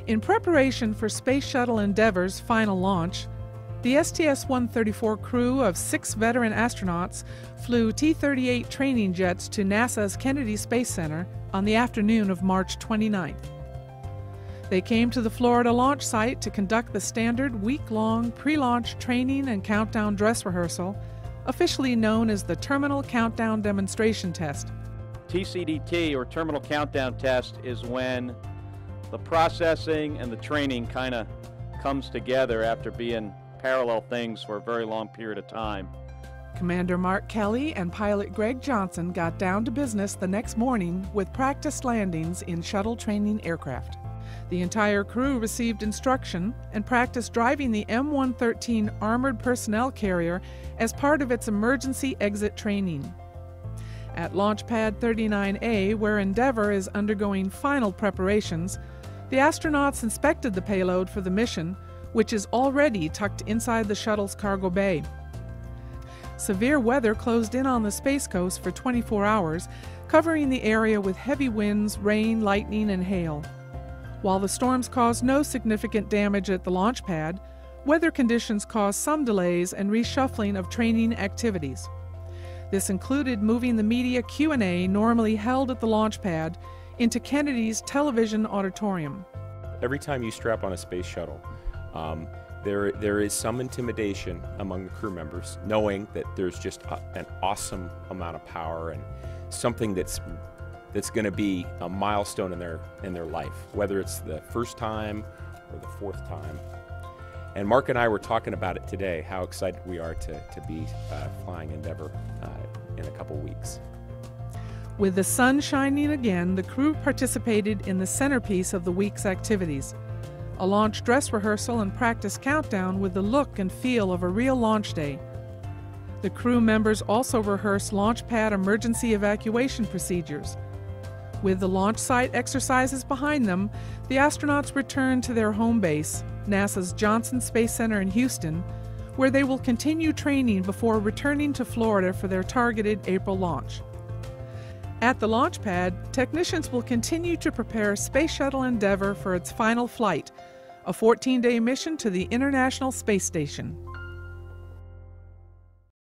In preparation for Space Shuttle Endeavour's final launch, the STS-134 crew of 6 veteran astronauts flew T-38 training jets to NASA's Kennedy Space Center on the afternoon of March 29th. They came to the Florida launch site to conduct the standard week-long pre-launch training and countdown dress rehearsal, officially known as the Terminal Countdown Demonstration Test. TCDT, or Terminal Countdown Test, is when the processing and the training kind of comes together after being parallel things for a very long period of time. Commander Mark Kelly and pilot Greg Johnson got down to business the next morning with practice landings in shuttle training aircraft. The entire crew received instruction and practiced driving the M113 armored personnel carrier as part of its emergency exit training. At Launch Pad 39A, where Endeavour is undergoing final preparations, the astronauts inspected the payload for the mission, which is already tucked inside the shuttle's cargo bay. Severe weather closed in on the Space Coast for 24 hours, covering the area with heavy winds, rain, lightning, and hail. While the storms caused no significant damage at the launch pad, weather conditions caused some delays and reshuffling of training activities. This included moving the media Q&A normally held at the launch pad into Kennedy's television auditorium. Every time you strap on a space shuttle, there is some intimidation among the crew members, knowing that there's just an awesome amount of power and something that's going to be a milestone in their life, whether it's the first time or the 4th time. And Mark and I were talking about it today, how excited we are to be flying Endeavour in a couple weeks. With the sun shining again, the crew participated in the centerpiece of the week's activities, a launch dress rehearsal and practice countdown with the look and feel of a real launch day. The crew members also rehearsed launch pad emergency evacuation procedures. With the launch site exercises behind them, the astronauts returned to their home base, NASA's Johnson Space Center in Houston, where they will continue training before returning to Florida for their targeted April launch. At the launch pad, technicians will continue to prepare Space Shuttle Endeavour for its final flight, a 14-day mission to the International Space Station.